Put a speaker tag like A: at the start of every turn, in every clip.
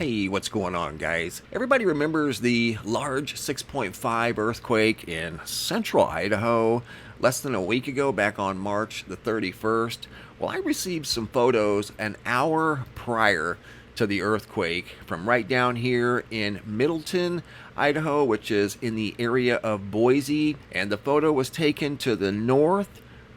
A: Hey, what's going on, guys? Everybody remembers the large 6.5 earthquake in central Idaho less than a week ago, back on March the 31st? Well, I received some photos an hour prior to the earthquake from right down here in Middleton, Idaho, which is in the area of Boise, and the photo was taken to the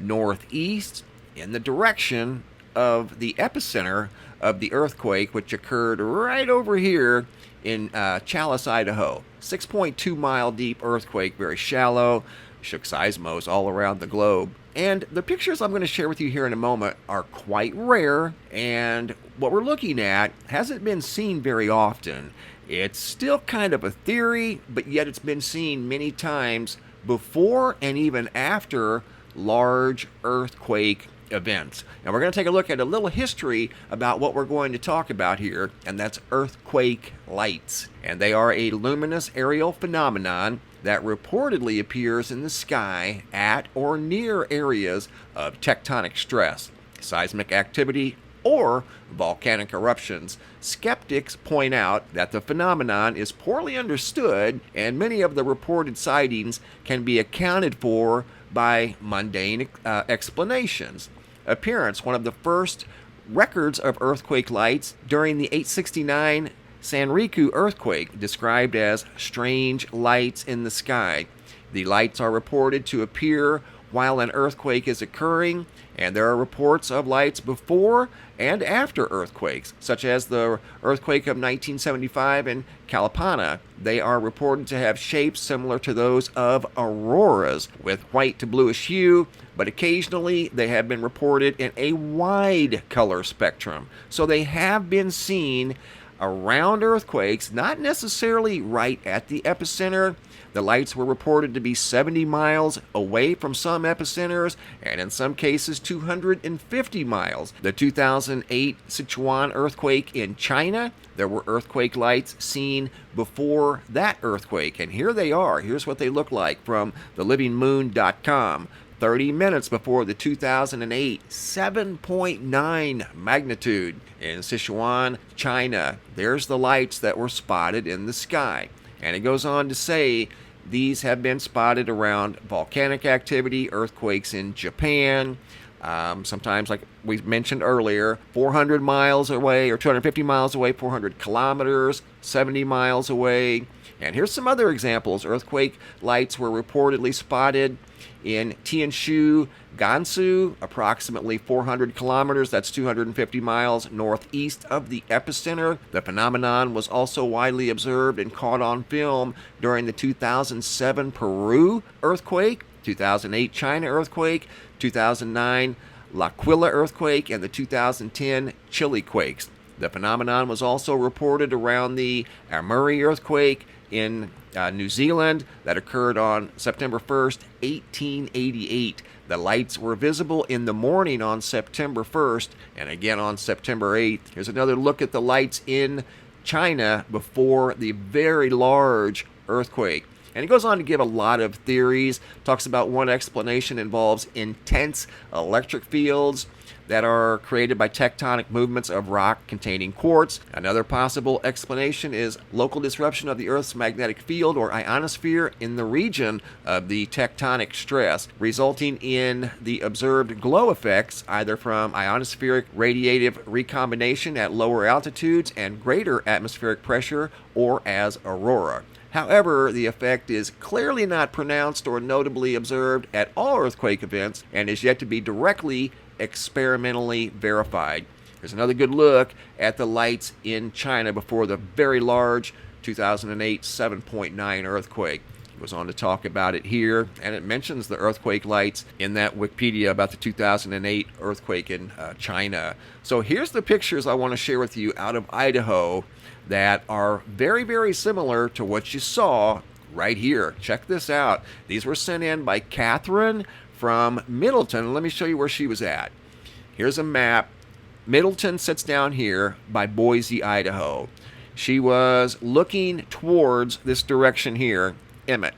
A: northeast in the direction of the epicenter of the earthquake, which occurred right over here in Chalice, Idaho. 6.2 mile deep earthquake, very shallow, shook seismos all around the globe. And the pictures I'm going to share with you here in a moment are quite rare, and what we're looking at hasn't been seen very often. It's still kind of a theory, but yet it's been seen many times before and even after large earthquake events. Now we're going to take a look at a little history about what we're going to talk about here, and that's earthquake lights. And they are a luminous aerial phenomenon that reportedly appears in the sky at or near areas of tectonic stress, seismic activity, or volcanic eruptions. Skeptics point out that the phenomenon is poorly understood, and many of the reported sightings can be accounted for by mundane explanations. Appearance: one of the first records of earthquake lights during the 869 Sanriku earthquake, described as strange lights in the sky. The lights are reported to appear while an earthquake is occurring, and there are reports of lights before and after earthquakes, such as the earthquake of 1975 in Kalapana. They are reported to have shapes similar to those of auroras, with white to bluish hue, but occasionally they have been reported in a wide color spectrum. So they have been seen around earthquakes, not necessarily right at the epicenter. The lights were reported to be 70 miles away from some epicenters, and in some cases 250 miles. The 2008 Sichuan earthquake in China, there were earthquake lights seen before that earthquake, and here they are. Here's what they look like from thelivingmoon.com. 30 minutes before the 2008 7.9 magnitude in Sichuan, China. There's the lights that were spotted in the sky. And it goes on to say these have been spotted around volcanic activity, earthquakes in Japan, sometimes, like we mentioned earlier, 400 miles away or 250 miles away, 400 kilometers, 70 miles away. And here's some other examples. Earthquake lights were reportedly spotted in Tianshu, Gansu, approximately 400 kilometers, that's 250 miles northeast of the epicenter. The phenomenon was also widely observed and caught on film during the 2007 Peru earthquake, 2008 China earthquake, 2009 L'Aquila earthquake, and the 2010 Chile quakes. The phenomenon was also reported around the Amuri earthquake in New Zealand that occurred on September 1st, 1888. The lights were visible in the morning on September 1st and again on September 8th. Here's another look at the lights in China before the very large earthquake. And he goes on to give a lot of theories. Talks about one explanation involves intense electric fields that are created by tectonic movements of rock containing quartz. Another possible explanation is local disruption of the Earth's magnetic field or ionosphere in the region of the tectonic stress, resulting in the observed glow effects either from ionospheric radiative recombination at lower altitudes and greater atmospheric pressure, or as aurora. However, the effect is clearly not pronounced or notably observed at all earthquake events and is yet to be directly experimentally verified. There's another good look at the lights in China before the very large 2008 7.9 earthquake. He goes on to talk about it here, and it mentions the earthquake lights in that Wikipedia about the 2008 earthquake in China. So here's the pictures I want to share with you out of Idaho that are very, very similar to what you saw right here. Check this out. These were sent in by Catherine from Middleton. Let me show you where she was at. Here's a map. Middleton sits down here by Boise, Idaho. She was looking towards this direction here, Emmett.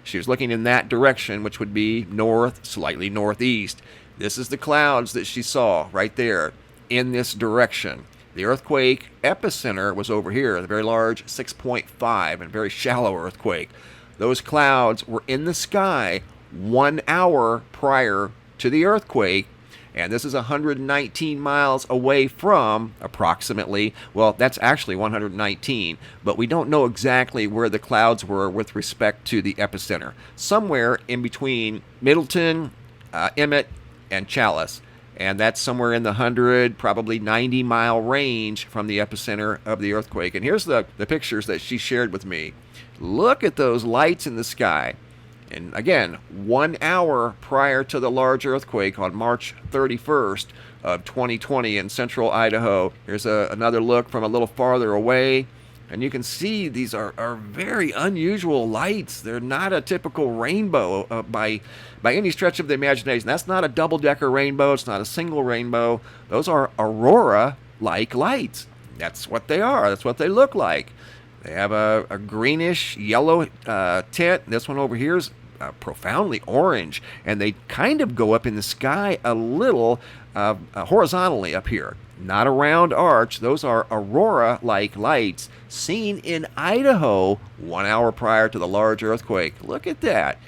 A: She was looking in that direction, which would be north, slightly northeast. This is the clouds that she saw right there in this direction. The earthquake epicenter was over here, the very large 6.5 and very shallow earthquake. Those clouds were in the sky 1 hour prior to the earthquake, and this is 119 miles away from approximately, well, that's actually 119, but we don't know exactly where the clouds were with respect to the epicenter. Somewhere in between Middleton, Emmett, and Chalice. And that's somewhere in the 100, probably 90-mile range from the epicenter of the earthquake. And here's the pictures that she shared with me. Look at those lights in the sky. And again, 1 hour prior to the large earthquake on March 31st of 2020 in central Idaho. Here's another look from a little farther away. And you can see these are very unusual lights. They're not a typical rainbow by any stretch of the imagination. That's not a double-decker rainbow. It's not a single rainbow. Those are aurora-like lights. That's what they are. That's what they look like. They have a greenish yellow tint. This one over here is profoundly orange, and they kind of go up in the sky a little horizontally up here. Not a round arch. Those are aurora-like lights seen in Idaho 1 hour prior to the large earthquake. Look at that.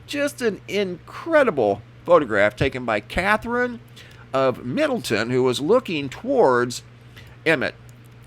A: Just an incredible photograph taken by Catherine of Middleton, who was looking towards Emmett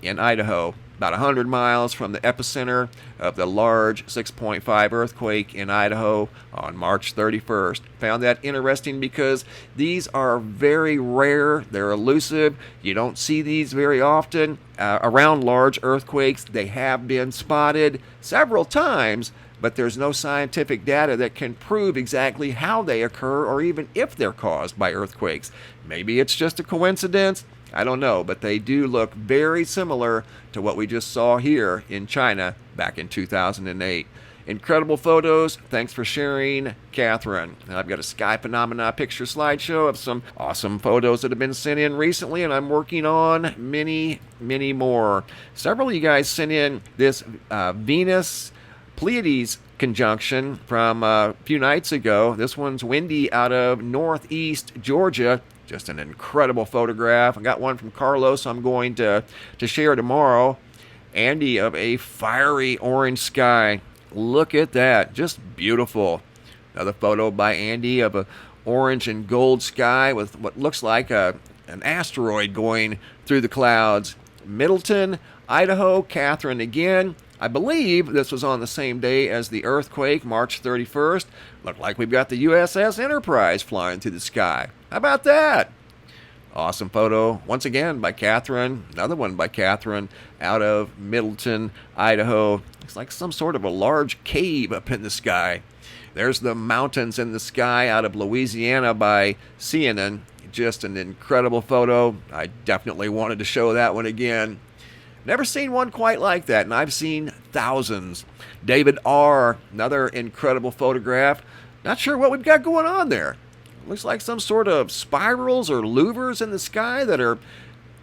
A: in Idaho, about 100 miles from the epicenter of the large 6.5 earthquake in Idaho on March 31st. Found that interesting because these are very rare. They're elusive. You don't see these very often around large earthquakes. They have been spotted several times, but there's no scientific data that can prove exactly how they occur or even if they're caused by earthquakes. Maybe it's just a coincidence. I don't know, but they do look very similar to what we just saw here in China back in 2008. Incredible photos. Thanks for sharing, Catherine. And I've got a sky phenomena picture slideshow of some awesome photos that have been sent in recently, and I'm working on many, many more. Several of you guys sent in this Venus Pleiades conjunction from a few nights ago. This one's windy out of northeast Georgia. Just an incredible photograph. I got one from Carlos I'm going to share tomorrow. Andy of a fiery orange sky. Look at that. Just beautiful. Another photo by Andy of a orange and gold sky with what looks like an asteroid going through the clouds. Middleton, Idaho, Catherine again. I believe this was on the same day as the earthquake, March 31st. Looked like we've got the USS Enterprise flying through the sky. How about that? Awesome photo, once again, by Catherine. Another one by Catherine out of Middleton, Idaho. It's like some sort of a large cave up in the sky. There's the mountains in the sky out of Louisiana by CNN. Just an incredible photo. I definitely wanted to show that one again. Never seen one quite like that, and I've seen thousands. David R., another incredible photograph. Not sure what we've got going on there. Looks like some sort of spirals or louvers in the sky that are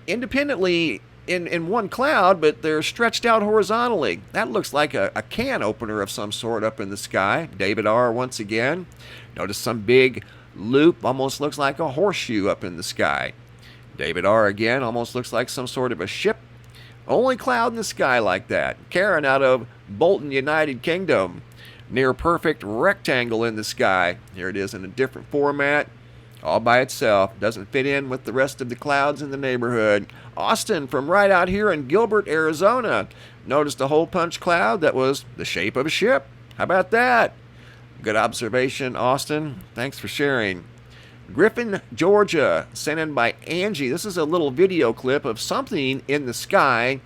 A: independently in one cloud, but they're stretched out horizontally. That looks like a can opener of some sort up in the sky. David R. once again. Notice some big loop, almost looks like a horseshoe up in the sky. David R. again, almost looks like some sort of a ship. Only cloud in the sky like that. Karen out of Bolton, United Kingdom. Near perfect rectangle in the sky. Here it is in a different format. All by itself. Doesn't fit in with the rest of the clouds in the neighborhood. Austin from right out here in Gilbert, Arizona. Noticed a hole punch cloud that was the shape of a ship. How about that? Good observation, Austin. Thanks for sharing. Griffin, Georgia, sent in by Angie. This is a little video clip of something in the sky.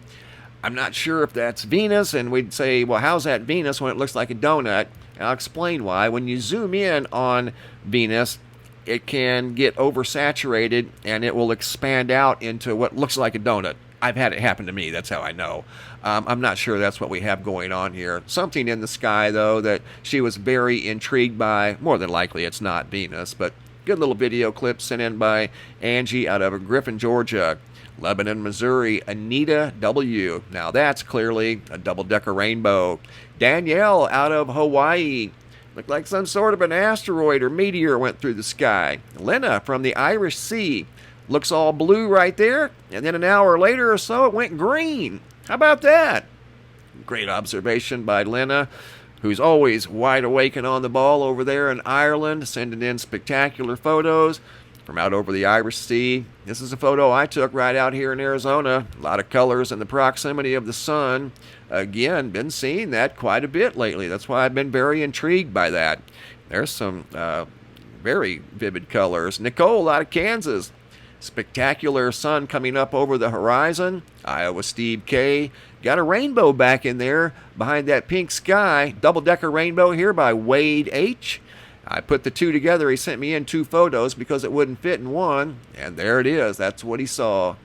A: I'm not sure if that's Venus, and we'd say, well, how's that Venus when it looks like a donut? And I'll explain why. When you zoom in on Venus, it can get oversaturated, and it will expand out into what looks like a donut. I've had it happen to me. That's how I know. I'm not sure that's what we have going on here. Something in the sky, though, that she was very intrigued by. More than likely, it's not Venus, but good little video clip sent in by Angie out of Griffin, Georgia. Lebanon, Missouri, Anita W. Now that's clearly a double-decker rainbow. Danielle out of Hawaii. Looked like some sort of an asteroid or meteor went through the sky. Lena from the Irish Sea. Looks all blue right there, and then an hour later or so it went green. How about that? Great observation by Lena, who's always wide awake and on the ball over there in Ireland, sending in spectacular photos from out over the Irish Sea. This is a photo I took right out here in Arizona. A lot of colors and the proximity of the sun. Again, been seeing that quite a bit lately. That's why I've been very intrigued by that. There's some very vivid colors. Nicole out of Kansas. Spectacular sun coming up over the horizon. Iowa Steve K. Got a rainbow back in there behind that pink sky. Double-decker rainbow here by Wade H. I put the two together. He sent me in two photos because it wouldn't fit in one. And there it is. That's what he saw.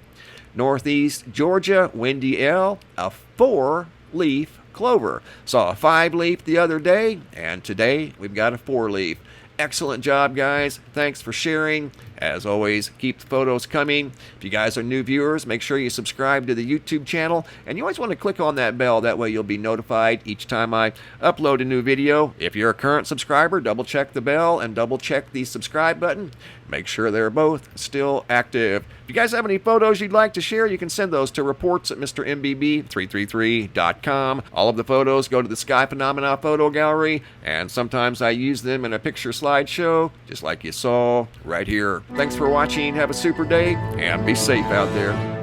A: Northeast Georgia, Wendy L. A 4-leaf clover. Saw a 5-leaf the other day, and today we've got a 4-leaf. Excellent job, guys. Thanks for sharing. As always, keep the photos coming. If you guys are new viewers, make sure you subscribe to the YouTube channel. And you always want to click on that bell. That way you'll be notified each time I upload a new video. If you're a current subscriber, double check the bell and double check the subscribe button. Make sure they're both still active. If you guys have any photos you'd like to share, you can send those to reports at MrMBB333.com. All of the photos go to the Sky Phenomena Photo Gallery, and sometimes I use them in a picture slideshow, just like you saw right here. Thanks for watching. Have a super day, and be safe out there.